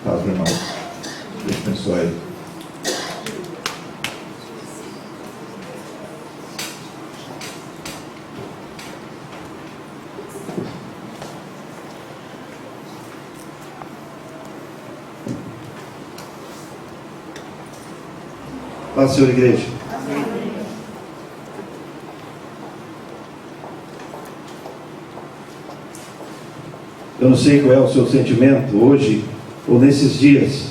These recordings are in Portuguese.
Paz, meu irmão. Deus abençoe. Paz, Senhor, igreja. Eu não sei qual é o seu sentimento hoje ou nesses dias,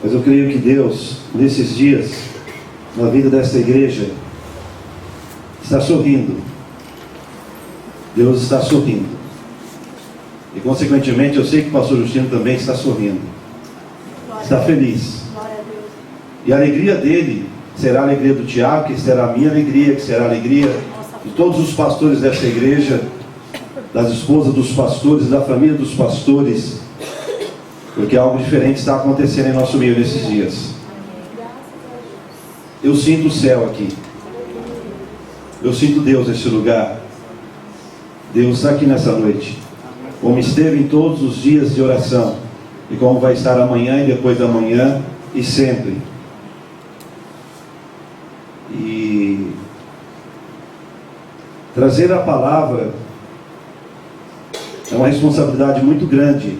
mas eu creio que Deus, nesses dias, na vida desta igreja, está sorrindo. Deus está sorrindo. E consequentemente eu sei que o pastor Justino também está sorrindo. Está feliz. E a alegria dele será a alegria do Tiago, que será a minha alegria, que será a alegria de todos os pastores desta igreja, das esposas dos pastores, da família dos pastores, porque algo diferente está acontecendo em nosso meio nesses dias. Eu sinto o céu aqui. Eu sinto Deus nesse lugar. Deus está aqui nessa noite, como esteve em todos os dias de oração, e como vai estar amanhã e depois da manhã e sempre. E trazer a palavra é uma responsabilidade muito grande,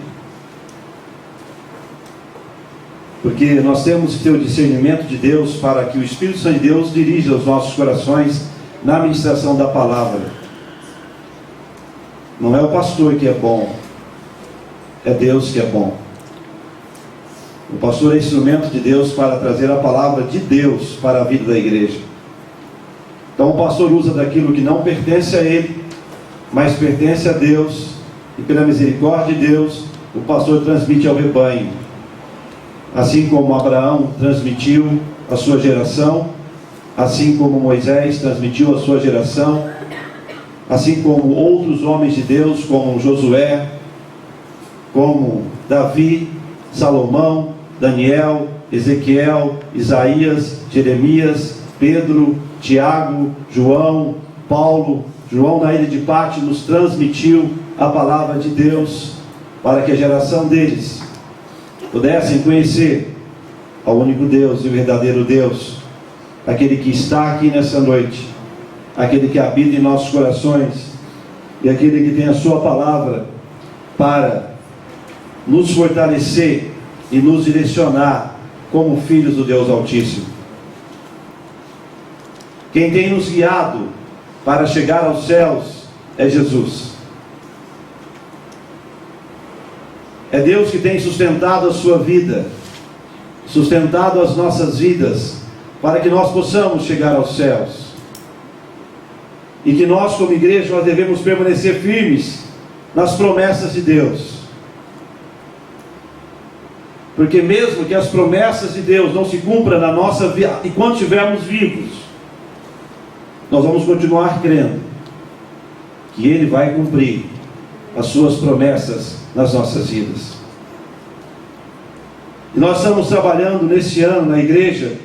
porque nós temos que ter o discernimento de Deus para que o Espírito Santo de Deus dirija os nossos corações na ministração da palavra. Não é o pastor que é bom, é Deus que é bom. O pastor é instrumento de Deus para trazer a palavra de Deus para a vida da igreja. Então o pastor usa daquilo que não pertence a ele, mas pertence a Deus, e pela misericórdia de Deus, o pastor transmite ao rebanho. Assim como Abraão transmitiu à sua geração, assim como Moisés transmitiu à sua geração, assim como outros homens de Deus, como Josué, como Davi, Salomão, Daniel, Ezequiel, Isaías, Jeremias, Pedro, Tiago, João, Paulo. João na ilha de Pátmos nos transmitiu a palavra de Deus para que a geração deles pudessem conhecer ao único Deus e o verdadeiro Deus, aquele que está aqui nessa noite, aquele que habita em nossos corações e aquele que tem a sua palavra para nos fortalecer e nos direcionar como filhos do Deus Altíssimo. Quem tem nos guiado para chegar aos céus é Jesus. É Deus que tem sustentado a sua vida, sustentado as nossas vidas, para que nós possamos chegar aos céus. E que nós, como igreja, nós devemos permanecer firmes nas promessas de Deus. Porque mesmo que as promessas de Deus não se cumpram na nossa vida, enquanto estivermos vivos, nós vamos continuar crendo que Ele vai cumprir as suas promessas nas nossas vidas. E nós estamos trabalhando neste ano na igreja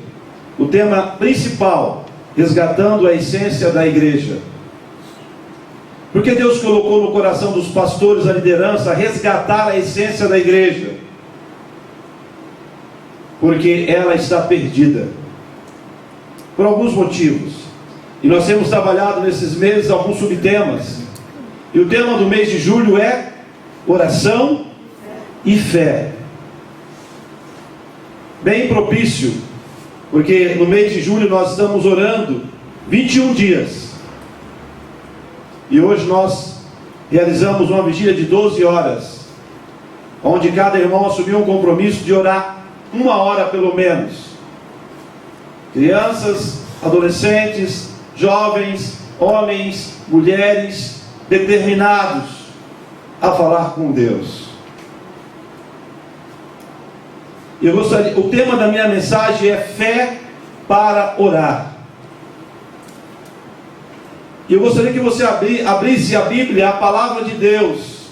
o tema principal, resgatando a essência da igreja. Porque Deus colocou no coração dos pastores a liderança a resgatar a essência da igreja? Porque ela está perdida por alguns motivos. E nós temos trabalhado nesses meses alguns subtemas. E o tema do mês de julho é oração e fé. Bem propício, porque no mês de julho nós estamos orando 21 dias. E hoje nós realizamos uma vigília de 12 horas, onde cada irmão assumiu um compromisso de orar 1 hora pelo menos. Crianças, adolescentes, jovens, homens, mulheres, determinados a falar com Deus. O tema da minha mensagem é fé para orar. E eu gostaria que você abrisse a Bíblia, a palavra de Deus,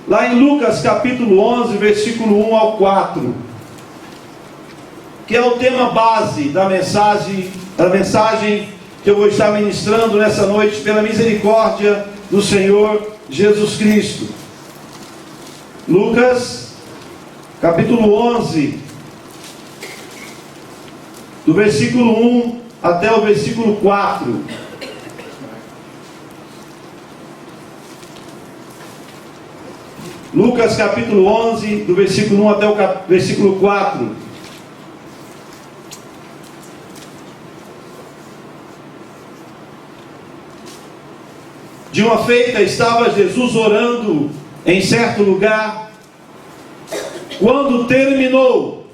lá em Lucas capítulo 11, versículo 1 ao 4, que é o tema base da mensagem que eu vou estar ministrando nessa noite, pela misericórdia do Senhor Jesus Cristo. Lucas, capítulo 11, do versículo 1 até o versículo 4. Lucas, capítulo 11, do versículo 1 até o versículo 4. De uma feita estava Jesus orando em certo lugar. Quando terminou,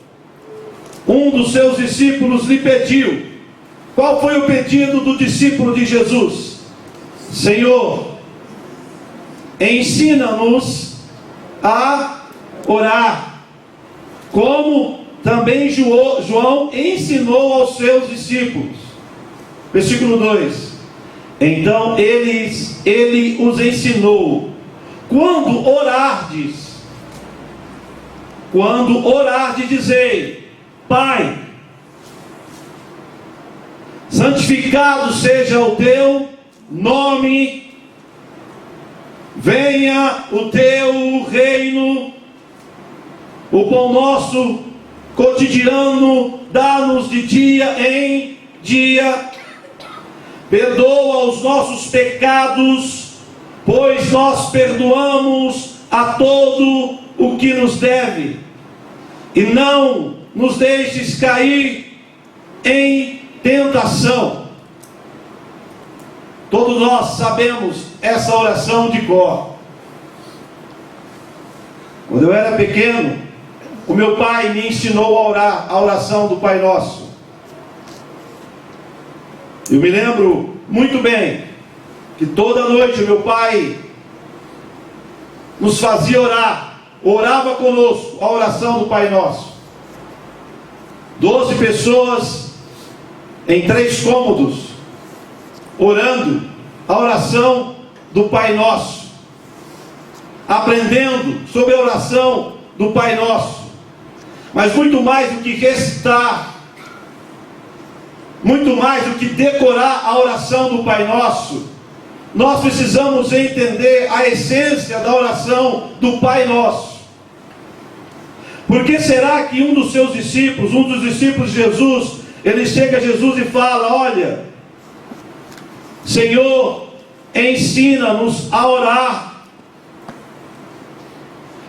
um dos seus discípulos lhe pediu. Qual foi o pedido do discípulo de Jesus? Senhor, ensina-nos a orar, como também João ensinou aos seus discípulos. Versículo 2. Então ele os ensinou: quando orardes, dizei: Pai, santificado seja o teu nome, venha o teu reino, o pão nosso cotidiano dá-nos de dia em dia, perdoa os nossos pecados, pois nós perdoamos a todo o que nos deve, e não nos deixes cair em tentação. Todos nós sabemos essa oração de cor. Quando eu era pequeno, o meu pai me ensinou a orar a oração do Pai Nosso. Eu me lembro muito bem que toda noite o meu pai nos fazia orar, orava conosco a oração do Pai Nosso. 12 pessoas em 3 cômodos, orando a oração do Pai Nosso, aprendendo sobre a oração do Pai Nosso. Mas muito mais do que recitar, muito mais do que decorar a oração do Pai Nosso, nós precisamos entender a essência da oração do Pai Nosso. Por que será que um dos discípulos de Jesus, ele chega a Jesus e fala: olha, Senhor, ensina-nos a orar.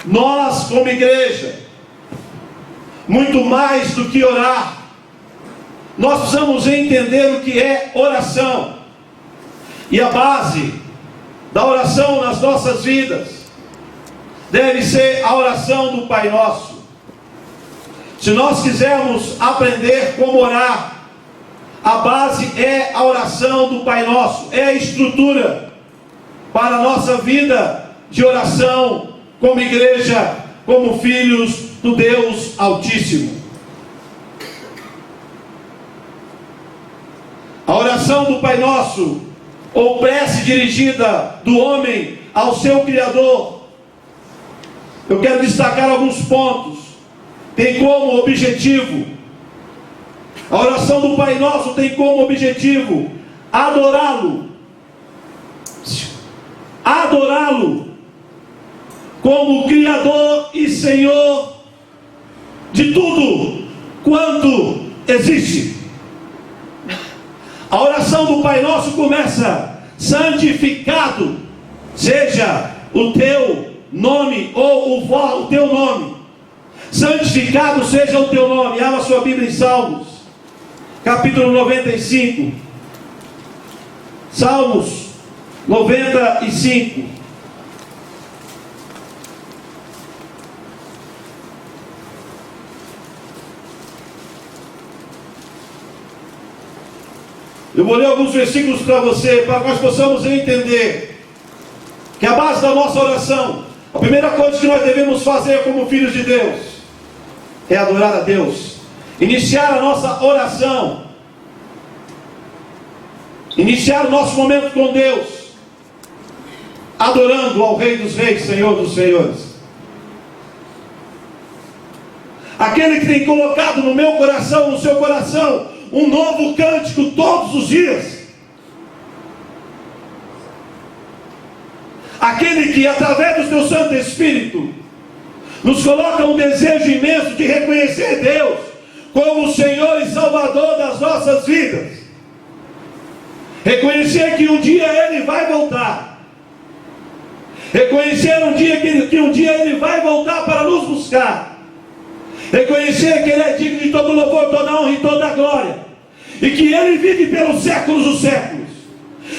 Nós, como igreja, muito mais do que orar, nós precisamos entender o que é oração. E a base da oração nas nossas vidas deve ser a oração do Pai Nosso. Se nós quisermos aprender como orar, a base é a oração do Pai Nosso, é a estrutura para a nossa vida de oração como igreja, como filhos do Deus Altíssimo. A oração do Pai Nosso, ou prece dirigida do homem ao seu Criador, eu quero destacar alguns pontos. Tem como objetivo, a oração do Pai Nosso tem como objetivo adorá-lo como Criador e Senhor de tudo quanto existe. A oração do Pai Nosso começa: santificado seja o teu nome, ou o teu nome. Santificado seja o teu nome. Abra sua Bíblia em Salmos, capítulo 95. Salmos 95. Eu vou ler alguns versículos para você, para que nós possamos entender que a base da nossa oração, a primeira coisa que nós devemos fazer como filhos de Deus, é adorar a Deus. Iniciar a nossa oração, iniciar o nosso momento com Deus, adorando ao Rei dos Reis, Senhor dos Senhores. Aquele que tem colocado no meu coração, no seu coração, um novo cântico todos os dias. aquele que através do seu Santo Espírito nos coloca um desejo imenso de reconhecer Deus como o Senhor e Salvador das nossas vidas. Reconhecer que um dia Ele vai voltar. Reconhecer que um dia Ele vai voltar para nos buscar. Reconhecer que Ele é digno de todo louvor, toda honra e toda glória. E que Ele vive pelos séculos dos séculos.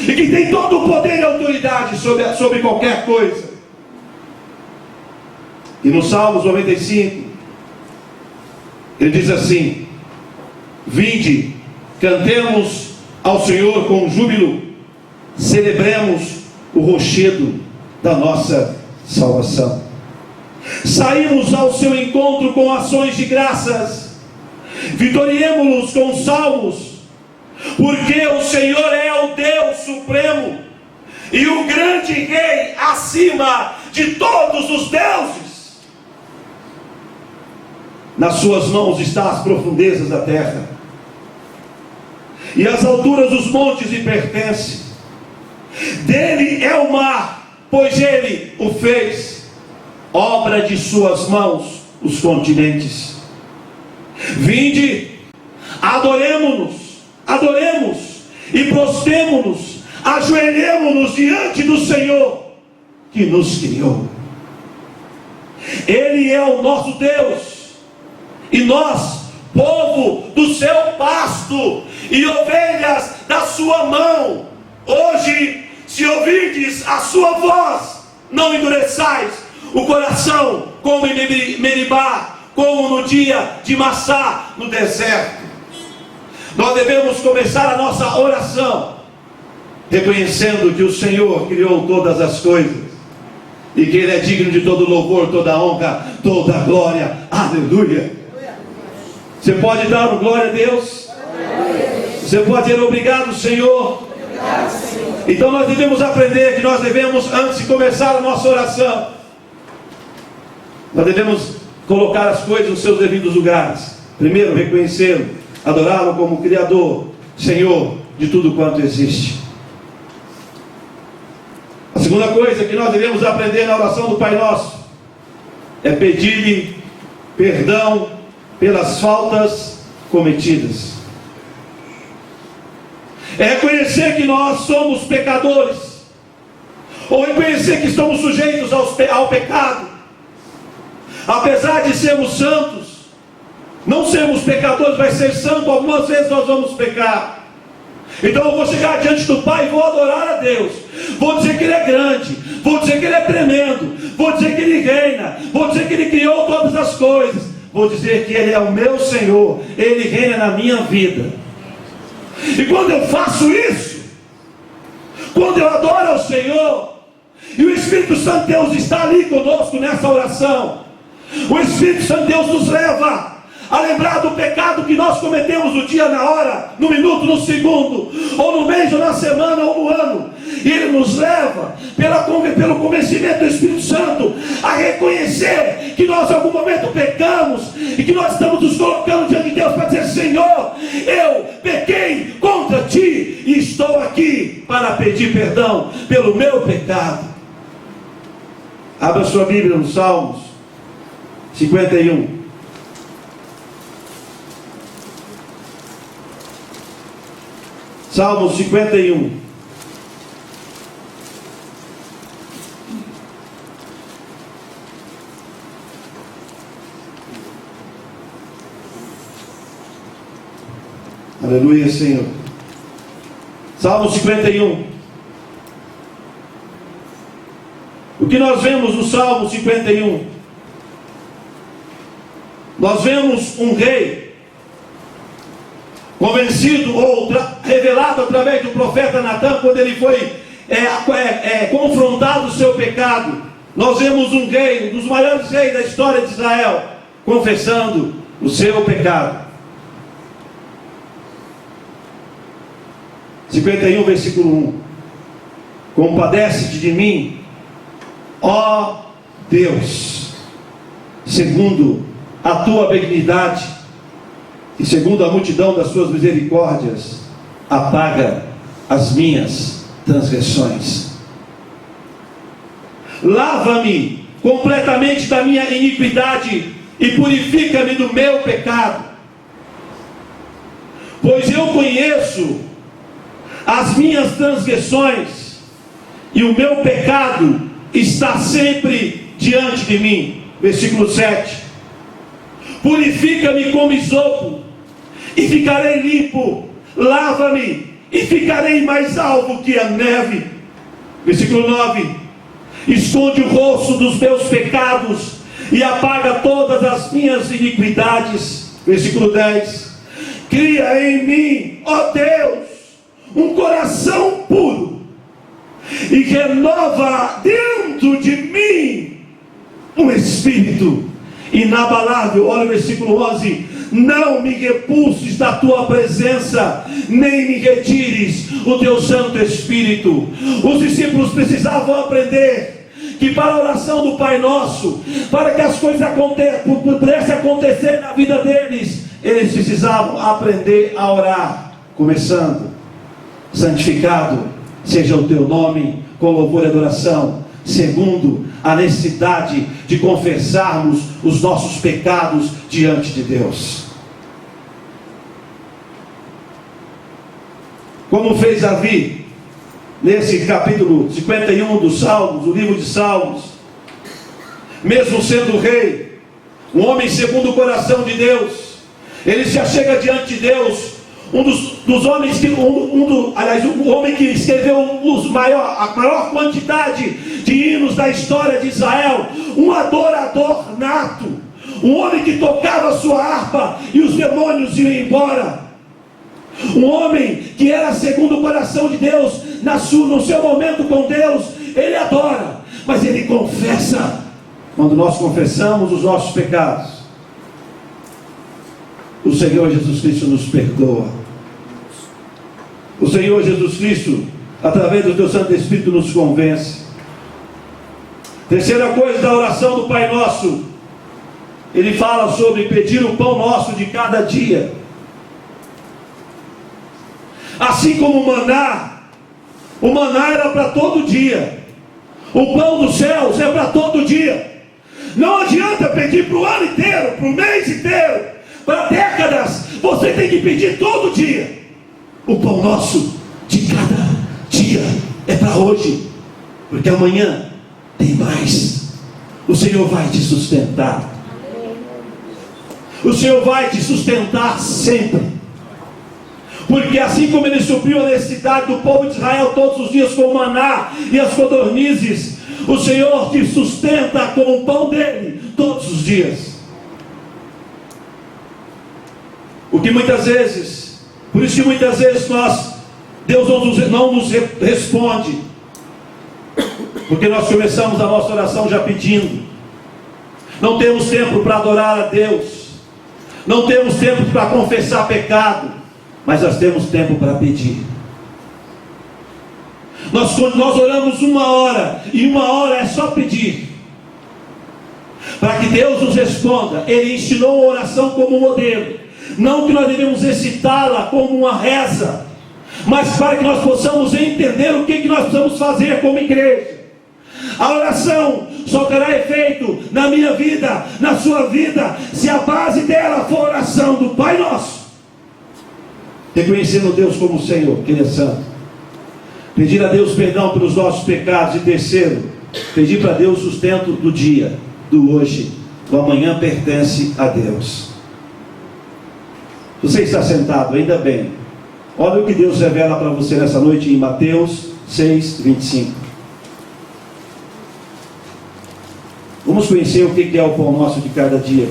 E que tem todo o poder e autoridade sobre qualquer coisa. E no Salmos 95, ele diz assim: vinde, cantemos ao Senhor com júbilo, celebremos o rochedo da nossa salvação. Saímos ao seu encontro com ações de graças, vitoriemo-los com salmos, porque o Senhor é o Deus supremo e o grande Rei acima de todos os deuses. Nas suas mãos estão as profundezas da terra, e as alturas dos montes lhe pertencem. Dele é o mar, pois ele o fez, obra de suas mãos os continentes. Vinde, adoremos e prostremo-nos, ajoelhemo-nos diante do Senhor que nos criou. Ele é o nosso Deus, e nós, povo do seu pasto, e ovelhas da sua mão. Hoje, se ouvirdes a sua voz, não endureçais o coração, como em Meribá, como no dia de Massá, no deserto. Nós devemos começar a nossa oração reconhecendo que o Senhor criou todas as coisas, e que Ele é digno de todo louvor, toda honra, toda glória. Aleluia. Você pode dar glória a Deus? Você pode dizer obrigado, Senhor? Então nós devemos aprender que nós devemos, antes de começar a nossa oração, nós devemos colocar as coisas nos seus devidos lugares. Primeiro, reconhecê-lo, adorá-lo como Criador, Senhor de tudo quanto existe. A segunda coisa que nós devemos aprender na oração do Pai Nosso é pedir-lhe perdão pelas faltas cometidas. É reconhecer que nós somos pecadores, ou reconhecer que estamos sujeitos ao pecado. Apesar de sermos santos, não sermos pecadores, mas ser santo, algumas vezes nós vamos pecar. Então eu vou chegar diante do Pai e vou adorar a Deus, vou dizer que Ele é grande, vou dizer que Ele é tremendo, vou dizer que Ele reina, vou dizer que Ele criou todas as coisas, vou dizer que Ele é o meu Senhor, Ele reina na minha vida. E quando eu faço isso, quando eu adoro ao Senhor, e o Espírito Santo Deus está ali conosco nessa oração, o Espírito Santo Deus nos leva a lembrar do pecado que nós cometemos no dia, na hora, no minuto, no segundo, ou no mês, ou na semana, ou no ano. E Ele nos leva, pelo convencimento do Espírito Santo, a reconhecer que nós em algum momento pecamos, e que nós estamos nos colocando diante de Deus para dizer: Senhor, eu pequei contra Ti, e estou aqui para pedir perdão pelo meu pecado. Abra sua Bíblia no Salmos 51. Salmos 51. Aleluia, Senhor. Salmo 51. O que nós vemos no Salmo 51? Nós vemos um rei convencido ou revelado através do profeta Natã, quando ele foi confrontado o seu pecado. Nós vemos um rei, um dos maiores reis da história de Israel, confessando o seu pecado. 51, versículo 1. Compadece-te de mim, ó Deus, segundo a tua benignidade, e segundo a multidão das suas misericórdias, apaga as minhas transgressões. Lava-me completamente da minha iniquidade e purifica-me do meu pecado. Pois eu conheço as minhas transgressões e o meu pecado está sempre diante de mim. Versículo 7. Purifica-me como isopo e ficarei limpo. Lava-me e ficarei mais alvo que a neve. Versículo 9. Esconde o rosto dos meus pecados e apaga todas as minhas iniquidades. Versículo 10. Cria em mim, ó Deus, um coração puro e renova dentro de mim um espírito inabalável. Olha o versículo 11. Não me repulses da tua presença, nem me retires o teu Santo Espírito. Os discípulos precisavam aprender que para a oração do Pai Nosso, para que as coisas pudessem acontecer na vida deles, eles precisavam aprender a orar, começando: santificado seja o teu nome, com louvor e adoração. Segundo, a necessidade de confessarmos os nossos pecados diante de Deus, como fez Davi nesse capítulo 51 dos Salmos, o livro de Salmos. Mesmo sendo rei, um homem segundo o coração de Deus, ele se achega diante de Deus. Dos homens que, o homem que escreveu a maior quantidade de hinos da história de Israel, um adorador nato, um homem que tocava a sua harpa e os demônios iam embora, um homem que era segundo o coração de Deus. No seu momento com Deus, ele adora, mas ele confessa. Quando nós confessamos os nossos pecados, o Senhor Jesus Cristo nos perdoa. O Senhor Jesus Cristo, através do teu Santo Espírito, nos convence. Terceira coisa da oração do Pai Nosso, ele fala sobre pedir o pão nosso de cada dia. Assim como o maná era para todo dia, o pão dos céus é para todo dia. Não adianta pedir para o ano inteiro, para o mês inteiro, para décadas. Você tem que pedir todo dia. O pão nosso de cada dia é para hoje, porque amanhã tem mais. O Senhor vai te sustentar. O Senhor vai te sustentar sempre, porque assim como Ele supriu a necessidade do povo de Israel todos os dias com o maná e as codornizes, o Senhor te sustenta com o pão dele todos os dias. Por isso que muitas vezes Deus não nos responde, porque nós começamos a nossa oração já pedindo. Não temos tempo para adorar a Deus, não temos tempo para confessar pecado, mas nós temos tempo para pedir. Nós oramos 1 hora, e 1 hora é só pedir, para que Deus nos responda. Ele ensinou a oração como modelo, não que nós devemos recitá-la como uma reza, mas para que nós possamos entender o que nós precisamos fazer como igreja. A oração só terá efeito na minha vida, na sua vida, se a base dela for a oração do Pai Nosso, reconhecendo Deus como o Senhor, que Ele é santo, pedir a Deus perdão pelos nossos pecados, e terceiro, pedir para Deus sustento do dia, do hoje. O amanhã pertence a Deus. Você está sentado, ainda bem. Olha o que Deus revela para você nessa noite em Mateus 6, 25. Vamos conhecer o que é o pão nosso de cada dia.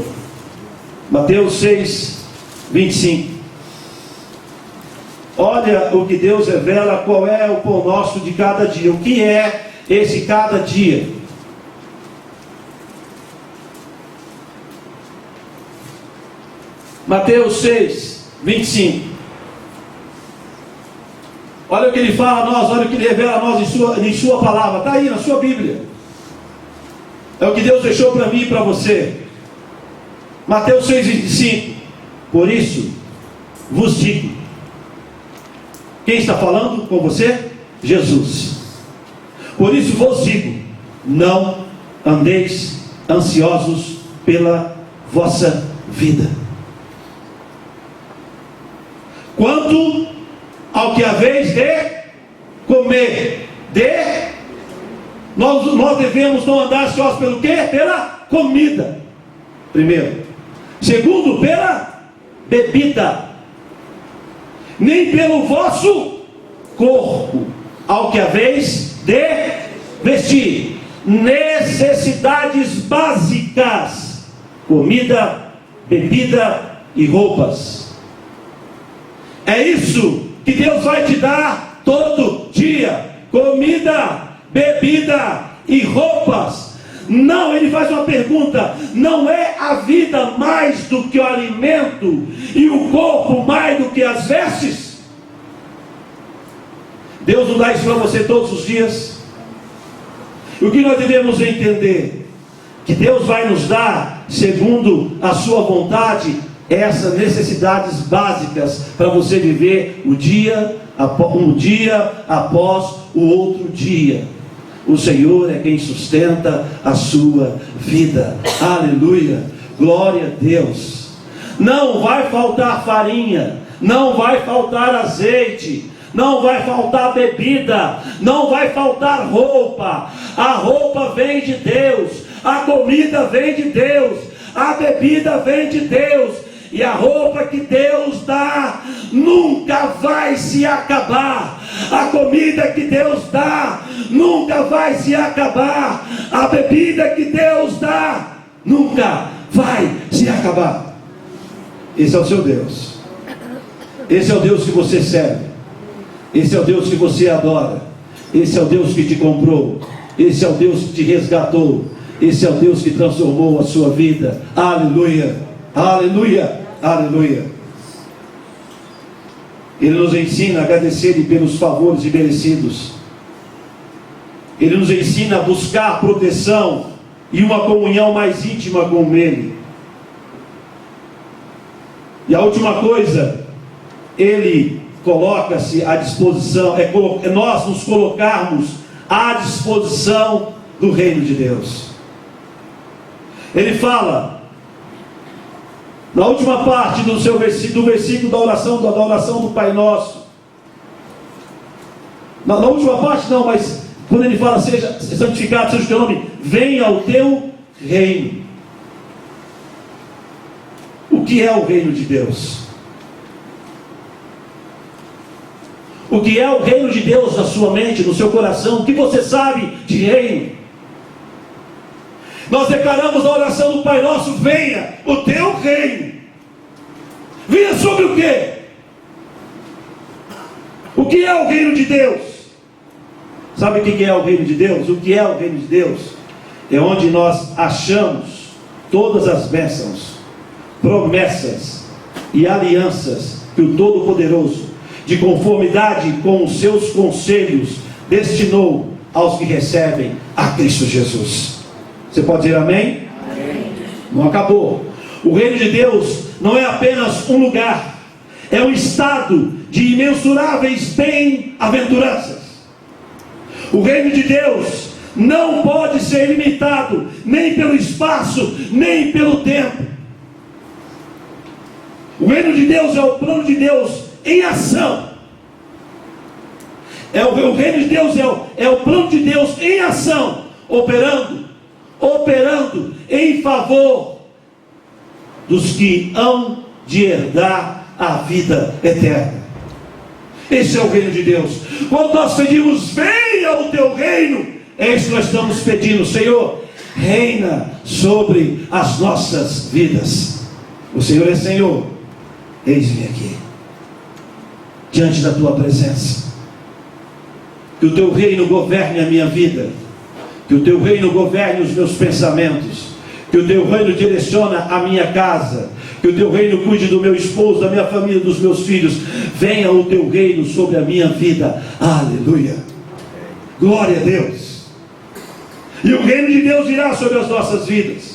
Mateus 6, 25. Olha o que Deus revela, qual é o pão nosso de cada dia. O que é esse cada dia? Mateus 6, 25. Olha o que ele fala a nós, olha o que ele revela a nós em sua palavra. Está aí na sua Bíblia. É o que Deus deixou para mim e para você. Mateus 6, 25. Por isso vos digo. Quem está falando com você? Jesus. Por isso vos digo, não andeis ansiosos pela vossa vida, quanto ao que haveis de comer. Nós devemos não andar ansiosos pelo quê? Pela comida, primeiro. Segundo, pela bebida. Nem pelo vosso corpo, ao que haveis de vestir. Necessidades básicas: comida, bebida e roupas. É isso que Deus vai te dar todo dia: comida, bebida e roupas. Não, ele faz uma pergunta: não é a vida mais do que o alimento e o corpo mais do que as vestes? Deus não dá isso para você todos os dias? O que nós devemos entender? Que Deus vai nos dar, segundo a sua vontade, essas necessidades básicas para você viver um dia após o outro dia. O Senhor é quem sustenta a sua vida. Aleluia, glória a Deus. Não vai faltar farinha, não vai faltar azeite, não vai faltar bebida, não vai faltar roupa. A roupa vem de Deus, a comida vem de Deus, a bebida vem de Deus, e a roupa que Deus dá nunca vai se acabar. A comida que Deus dá nunca vai se acabar. A bebida que Deus dá nunca vai se acabar. Esse é o seu Deus. Esse é o Deus que você serve. Esse é o Deus que você adora. Esse é o Deus que te comprou. Esse é o Deus que te resgatou. Esse é o Deus que transformou a sua vida. Aleluia, aleluia, aleluia. Ele nos ensina a agradecer pelos favores imerecidos. Ele nos ensina a buscar proteção e uma comunhão mais íntima com Ele. E a última coisa, Ele coloca-se à disposição, é nós nos colocarmos à disposição do reino de Deus. Ele fala, na última parte do versículo da oração do Pai Nosso, na última parte não, mas quando ele fala: seja santificado seja o teu nome, venha o teu reino. O que é o reino de Deus? O que é o reino de Deus na sua mente, no seu coração? O que você sabe de reino? Nós declaramos na oração do Pai Nosso: venha o teu reino. Venha sobre o quê? O que é o reino de Deus? Sabe o que é o reino de Deus? O que é o reino de Deus? É onde nós achamos todas as bênçãos, promessas e alianças que o Todo-Poderoso, de conformidade com os seus conselhos, destinou aos que recebem a Cristo Jesus. Você pode dizer amém? Amém. Não acabou. O reino de Deus não é apenas um lugar, é um estado de imensuráveis bem-aventuranças. O reino de Deus não pode ser limitado nem pelo espaço, nem pelo tempo. O reino de Deus é o plano de Deus em ação. O reino de Deus é o plano de Deus em ação, operando em favor dos que hão de herdar a vida eterna. Esse é o reino de Deus. Quando nós pedimos: venha o teu reino, é isso que nós estamos pedindo: Senhor, reina sobre as nossas vidas. O Senhor é Senhor. Eis-me aqui, diante da tua presença. Que o teu reino governe a minha vida, que o teu reino governe os meus pensamentos, que o teu reino direcione a minha casa, que o teu reino cuide do meu esposo, da minha família, dos meus filhos. Venha o teu reino sobre a minha vida. Aleluia, glória a Deus. E o reino de Deus virá sobre as nossas vidas.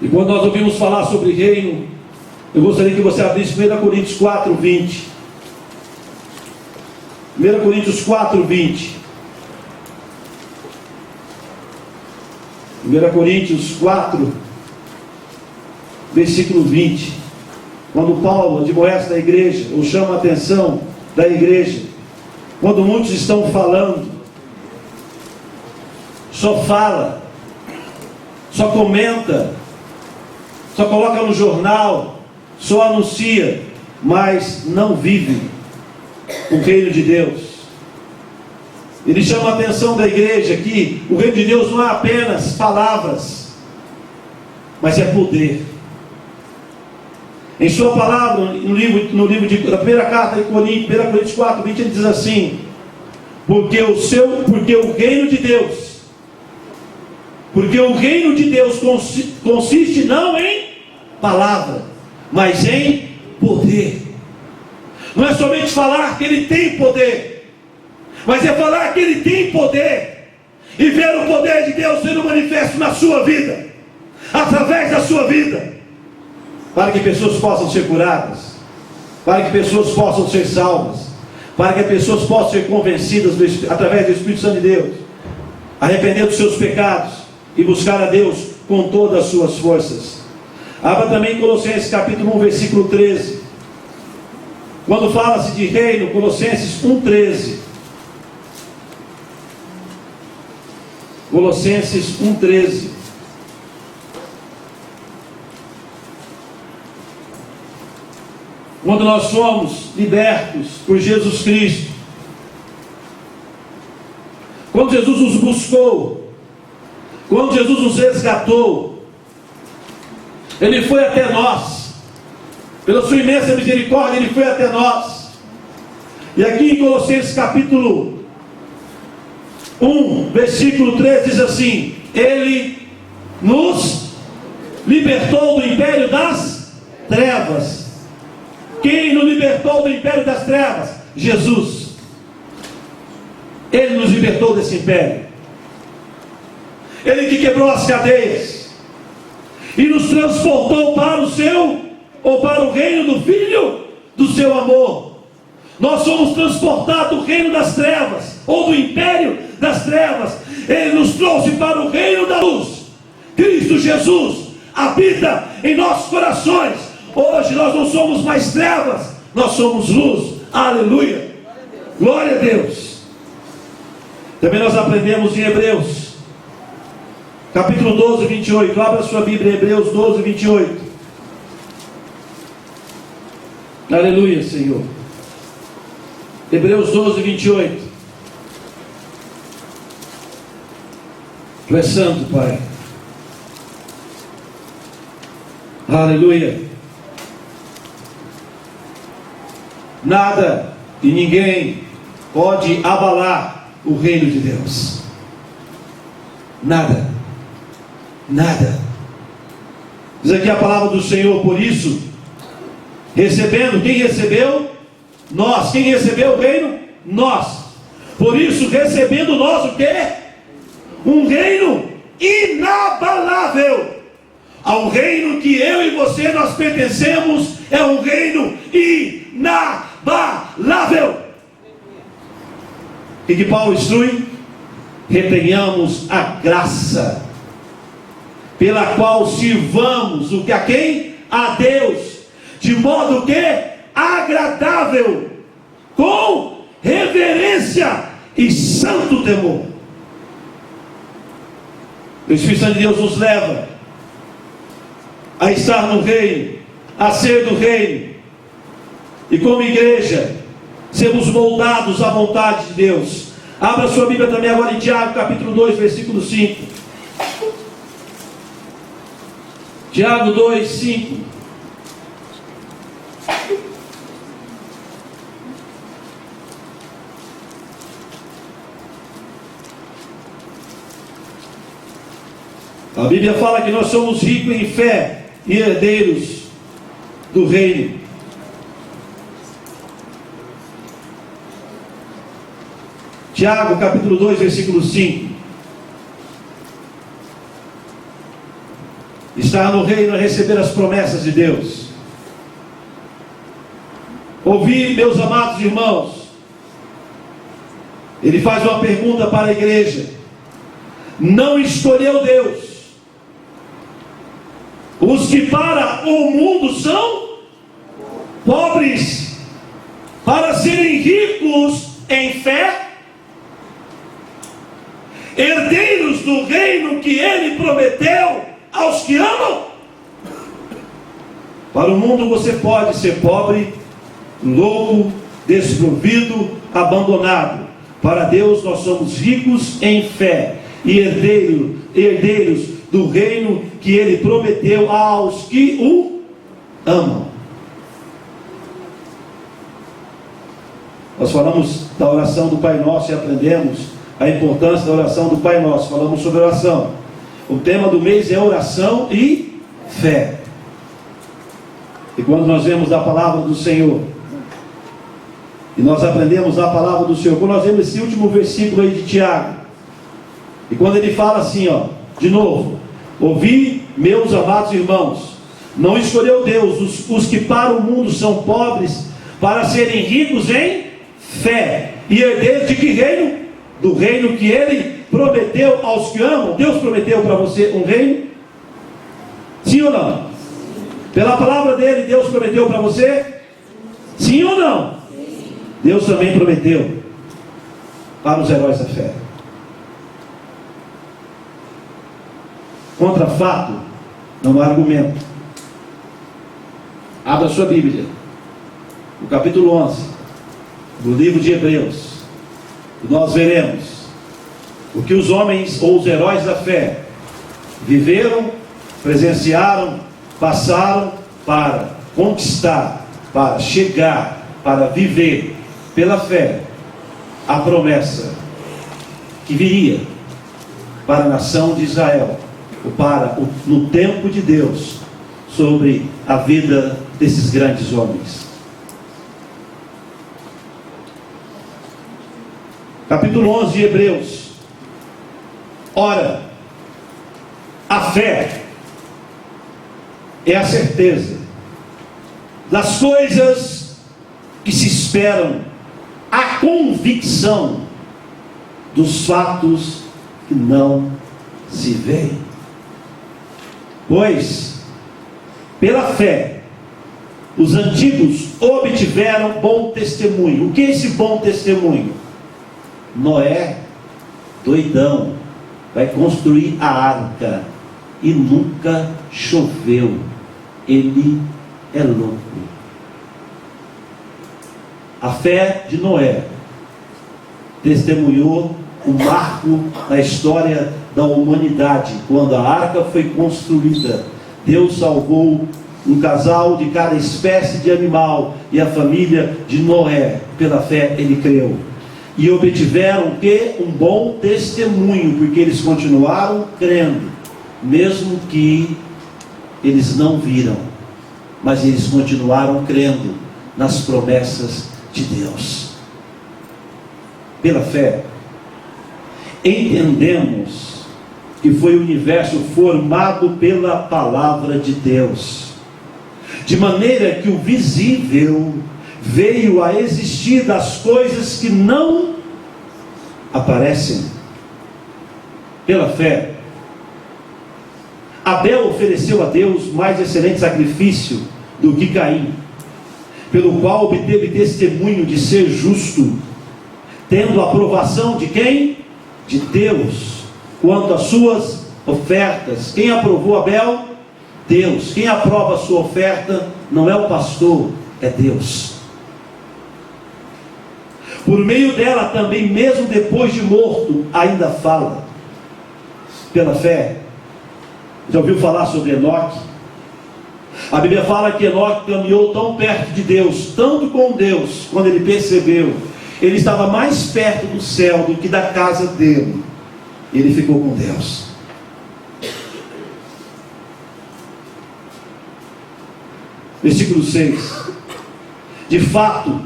E quando nós ouvimos falar sobre reino, eu gostaria que você abrisse 1 Coríntios 4:20. 1 Coríntios 4, 20. 1 Coríntios 4, versículo 20. Quando Paulo admoesta a igreja, ou chama a atenção da igreja, quando muitos estão falando, só fala, só comenta, só coloca no jornal, só anuncia, mas não vive o reino de Deus. Ele chama a atenção da igreja que o reino de Deus não é apenas palavras, mas é poder. Em sua palavra, no livro da primeira carta de Coríntios, 1 Coríntios 4, 20, ele diz assim: porque o reino de Deus consiste não em palavra, mas em poder. Não é somente falar que ele tem poder, mas é falar que ele tem poder e ver o poder de Deus sendo manifesto na sua vida, através da sua vida, para que pessoas possam ser curadas, para que pessoas possam ser salvas, para que pessoas possam ser convencidas através do Espírito Santo de Deus, arrepender dos seus pecados e buscar a Deus com todas as suas forças. Abra também Colossenses capítulo 1, versículo 13. Quando fala-se de reino, Colossenses 1,13. Colossenses 1,13. Quando nós somos libertos por Jesus Cristo, quando Jesus nos buscou, quando Jesus nos resgatou, Ele foi até nós. Pela sua imensa misericórdia, Ele foi até nós. E aqui em Colossenses capítulo 1, versículo 3 diz assim: Ele nos libertou do império das trevas. Quem nos libertou do império das trevas? Jesus. Ele nos libertou desse império. Ele que quebrou as cadeias e nos transportou para para o reino do Filho do seu amor. Nós somos transportados do reino das trevas, ou do império das trevas. Ele nos trouxe para o reino da luz. Cristo Jesus habita em nossos corações. Hoje nós não somos mais trevas, nós somos luz. Aleluia, glória a Deus. Também nós aprendemos em Hebreus capítulo 12, 28. Abra a sua Bíblia, Hebreus 12, 28. Aleluia, Senhor. Hebreus 12, 28. Tu és santo, Pai. Aleluia. Nada e ninguém pode abalar o reino de Deus. Nada. Nada. Diz aqui a palavra do Senhor: por isso, recebendo, quem recebeu? Nós. Quem recebeu o reino? Nós. Por isso, recebendo nós o quê? Um reino inabalável. Ao reino que eu e você nós pertencemos é um reino inabalável. E que Paulo instrui? Retenhamos a graça pela qual sirvamos o que a quem? A Deus, de modo que agradável, com reverência e santo temor. O Espírito Santo de Deus nos leva a estar no reino, a ser do reino, e como igreja sermos moldados à vontade de Deus. Abra sua Bíblia também agora em Tiago capítulo 2, versículo 5. Tiago 2, 5. A Bíblia fala que nós somos ricos em fé e herdeiros do reino. Tiago capítulo 2, versículo 5. Estar no reino é receber as promessas de Deus. Ouvi, meus amados irmãos, Ele faz uma pergunta para a igreja: não escolheu Deus os que para o mundo são pobres, para serem ricos em fé, herdeiros do reino que Ele prometeu aos que amam? Para o mundo você pode ser pobre, louco, desprovido, abandonado. Para Deus nós somos ricos em fé e herdeiros do reino que Ele prometeu aos que o amam. Nós falamos da oração do Pai Nosso e aprendemos a importância da oração do Pai Nosso. Falamos sobre oração. O tema do mês é oração e fé. E quando nós vemos a palavra do Senhor, e nós aprendemos a palavra do Senhor, quando nós vemos esse último versículo aí de Tiago, e quando ele fala assim, de novo: ouvi, meus amados irmãos, não escolheu Deus os que para o mundo são pobres, para serem ricos em fé e herdeiros de que reino? Do reino que Ele prometeu aos que amam. Deus prometeu para você um reino? Sim ou não? Pela palavra dele, Deus prometeu para você? Sim ou não? Deus também prometeu para os heróis da fé. Contra fato, não há argumento. Abra sua Bíblia, no capítulo 11 do livro de Hebreus, e nós veremos o que os homens ou os heróis da fé viveram, presenciaram, passaram para conquistar, para chegar, para viver pela fé a promessa que viria para a nação de Israel, no tempo de Deus, sobre a vida desses grandes homens. Capítulo 11 de Hebreus. Ora, a fé é a certeza das coisas que se esperam, a convicção dos fatos que não se veem. Pois, pela fé, os antigos obtiveram bom testemunho. O que é esse bom testemunho? Noé, doidão, vai construir a arca e nunca choveu. Ele é louco. A fé de Noé testemunhou o marco na história da humanidade. Quando a arca foi construída, Deus salvou um casal de cada espécie de animal e a família de Noé. Pela fé ele creu. E obtiveram que um bom testemunho, porque eles continuaram crendo, mesmo que eles não viram, mas eles continuaram crendo nas promessas de Deus. Pela fé, entendemos que foi o universo formado pela palavra de Deus, de maneira que o visível veio a existir das coisas que não aparecem. Pela fé, Abel ofereceu a Deus mais excelente sacrifício do que Caim, pelo qual obteve testemunho de ser justo, tendo a aprovação de quem? De Deus, quanto às suas ofertas. Quem aprovou Abel? Deus. Quem aprova a sua oferta não é o pastor, é Deus. Por meio dela também, mesmo depois de morto, ainda fala. Pela fé, já ouviu falar sobre Enoque? A Bíblia fala que Enoque caminhou tão perto de Deus, tanto com Deus, quando ele percebeu, ele estava mais perto do céu do que da casa dele. E ele ficou com Deus. Versículo 6. De fato,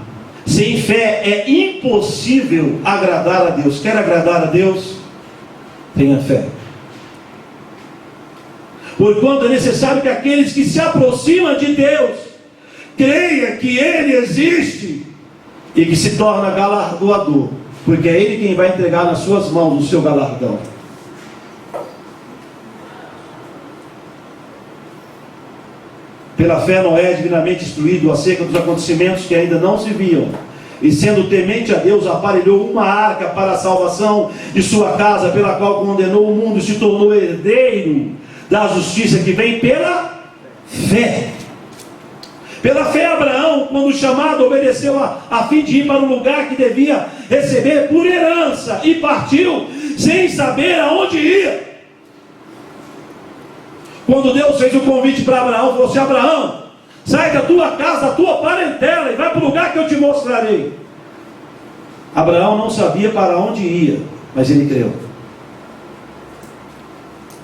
sem fé é impossível agradar a Deus. Quer agradar a Deus? Tenha fé. Porquanto é necessário que aqueles que se aproximam de Deus creiam que Ele existe e que se torna galardoador porque é Ele quem vai entregar nas suas mãos o seu galardão. Pela fé, Noé, divinamente instruído acerca dos acontecimentos que ainda não se viam, e sendo temente a Deus, aparelhou uma arca para a salvação de sua casa, pela qual condenou o mundo e se tornou herdeiro da justiça que vem pela fé. Pela fé, Abraão, quando chamado, obedeceu a fim de ir para o lugar que devia receber por herança, e partiu sem saber aonde ia. Quando Deus fez o convite para Abraão, falou assim: Abraão, sai da tua casa, da tua parentela, e vai para o lugar que eu te mostrarei. Abraão não sabia para onde ia, mas ele creu.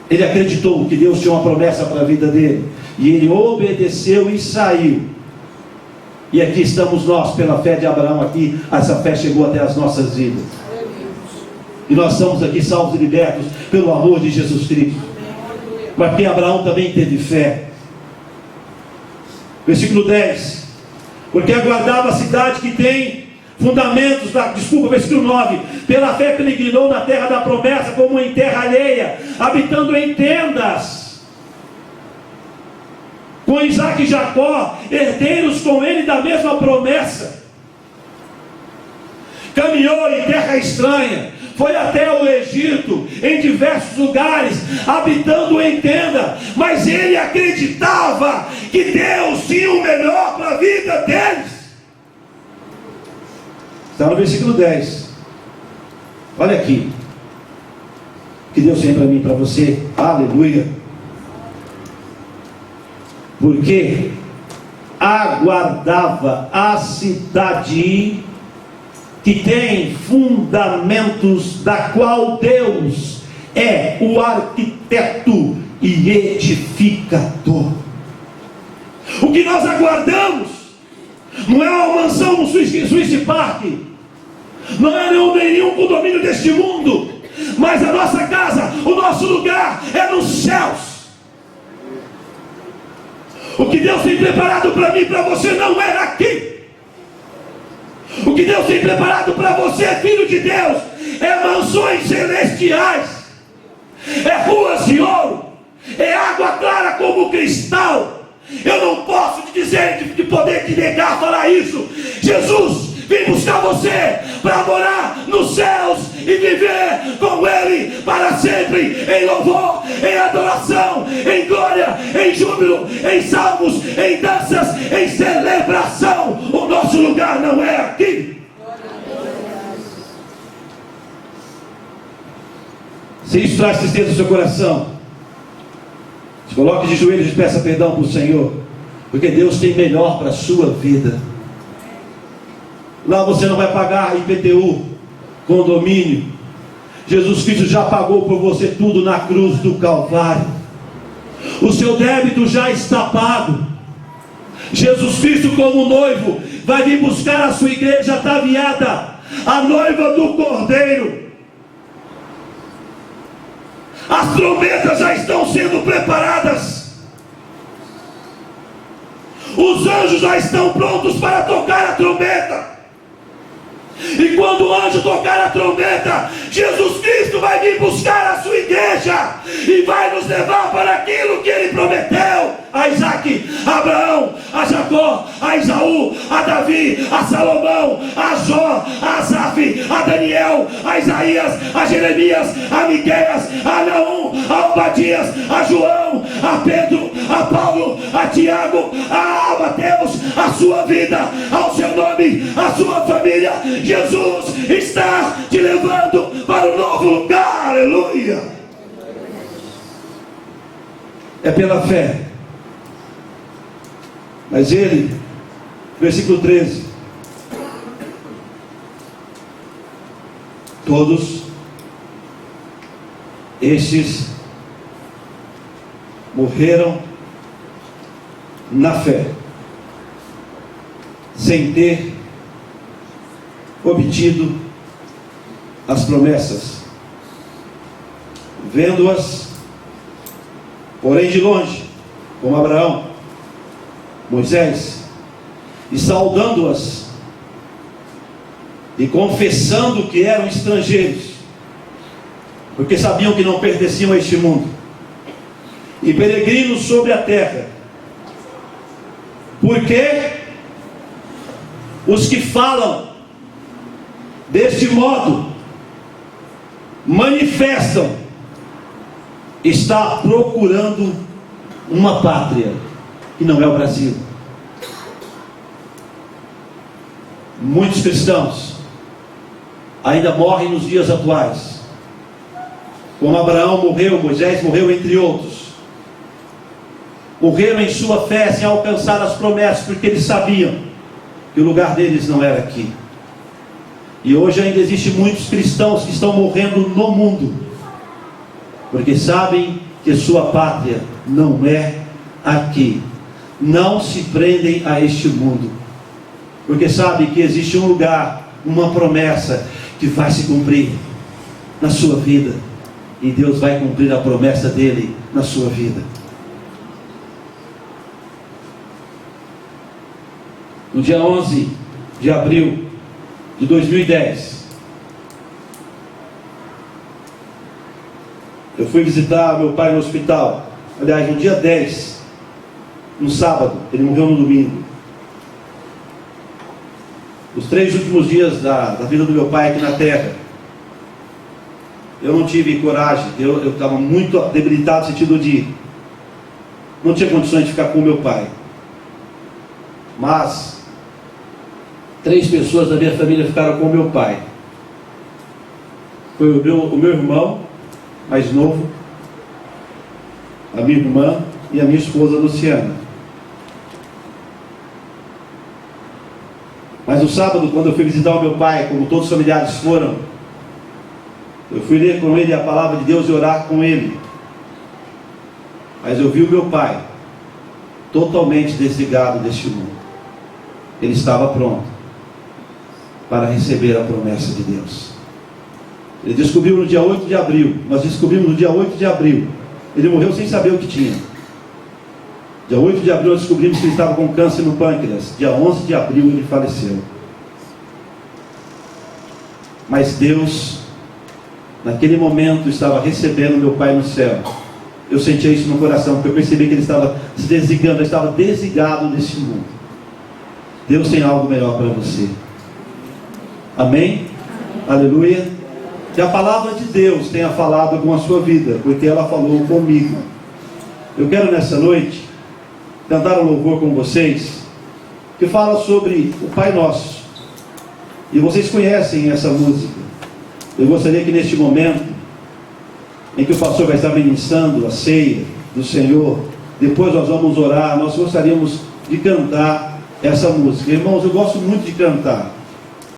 Ele acreditou que Deus tinha uma promessa para a vida dele, e ele obedeceu e saiu. E aqui estamos nós, pela fé de Abraão aqui, essa fé chegou até as nossas vidas. E nós estamos aqui salvos e libertos pelo amor de Jesus Cristo. Mas porque Abraão também teve fé. Versículo 10. Porque aguardava a cidade que tem fundamentos, versículo 9. Pela fé peregrinou na terra da promessa, como em terra alheia, habitando em tendas, com Isaac e Jacó, herdeiros com ele da mesma promessa. Caminhou em terra estranha, foi até o Egito, em diversos lugares, habitando em tenda, mas ele acreditava que Deus tinha o melhor para a vida deles. Está no versículo 10. Olha aqui, que Deus tem para mim e para você. Aleluia. Porque aguardava a cidade que tem fundamentos, da qual Deus é o arquiteto e edificador. O que nós aguardamos não é uma mansão no Swiss Park, não é nenhum condomínio deste mundo, mas a nossa casa, o nosso lugar é nos céus. O que Deus tem preparado para mim e para você não é aqui. O que Deus tem preparado para você, filho de Deus, é mansões celestiais, é ruas de ouro, é água clara como cristal. Eu não posso te dizer, de poder te negar falar isso. Jesus vem buscar você para morar nos céus e viver com Ele para sempre, em louvor, em adoração, em glória, em júbilo, em salmos, em danças, em celebração. O nosso lugar não é aqui. Se isso traz tristeza no seu coração, se coloque de joelhos e peça perdão para o Senhor, porque Deus tem melhor para a sua vida. Lá você não vai pagar IPTU, condomínio. Jesus Cristo já pagou por você tudo na cruz do Calvário. O seu débito já está pago. Jesus Cristo, como noivo, vai vir buscar a sua igreja ataviada, a noiva do Cordeiro. As trombetas já estão sendo preparadas. Os anjos já estão prontos para tocar a trombeta. E quando o anjo tocar a trombeta, Jesus Cristo vai vir buscar a sua igreja e vai nos levar para aquilo que Ele prometeu a Isaac, a Abraão, a Jacó, a Isaú, a Davi, a Salomão, a Jó, a Asaf, a Daniel, a Isaías, a Jeremias, a Miqueias, a Naum, a Obadias, a João, a Pedro, a Paulo, a Tiago, a Mateus, a sua vida, ao seu nome, a sua família. Jesus está te levando para um novo lugar. Aleluia. É pela fé. Mas ele, versículo 13, todos estes morreram na fé, sem ter obtido as promessas, vendo-as, porém de longe, como Abraão, Moisés, e saudando-as e confessando que eram estrangeiros, porque sabiam que não pertenciam a este mundo, e peregrinos sobre a terra, porque os que falam deste modo manifestam estar procurando uma pátria que não é o Brasil. Muitos cristãos ainda morrem nos dias atuais, como Abraão morreu, Moisés morreu, entre outros. Morreram em sua fé sem alcançar as promessas, porque eles sabiam que o lugar deles não era aqui. E hoje ainda existem muitos cristãos que estão morrendo no mundo, porque sabem que sua pátria não é aqui. Não se prendem a este mundo, porque sabem que existe um lugar, uma promessa que vai se cumprir na sua vida, e Deus vai cumprir a promessa dele na sua vida. No dia 11 de abril de 2010, eu fui visitar meu pai no hospital. Aliás, no dia 10, no sábado, ele morreu no domingo. Os 3 últimos dias da vida do meu pai aqui na terra, eu não tive coragem, eu estava muito debilitado no sentido de não tinha condições de ficar com o meu pai. Mas 3 pessoas da minha família ficaram com o meu pai. Foi o meu irmão mais novo, a minha irmã e a minha esposa Luciana. Mas no sábado, quando eu fui visitar o meu pai, como todos os familiares foram, eu fui ler com ele a palavra de Deus e orar com ele. Mas eu vi o meu pai totalmente desligado deste mundo. Ele estava pronto para receber a promessa de Deus. Ele descobriu no dia 8 de abril. Nós descobrimos no dia 8 de abril. Ele morreu sem saber o que tinha. Dia 8 de abril nós descobrimos que ele estava com câncer no pâncreas. Dia 11 de abril ele faleceu. Mas Deus, naquele momento, estava recebendo meu pai no céu. Eu sentia isso no coração, porque eu percebi que ele estava se desligando, ele estava desligado desse mundo. Deus tem algo melhor para você. Amém? Aleluia. Que a palavra de Deus tenha falado com a sua vida, porque ela falou comigo. Eu quero nessa noite cantar um louvor com vocês, que fala sobre o Pai Nosso. E vocês conhecem essa música. Eu gostaria que neste momento, em que o pastor vai estar ministrando a ceia do Senhor, depois nós vamos orar, nós gostaríamos de cantar essa música. Irmãos, eu gosto muito de cantar.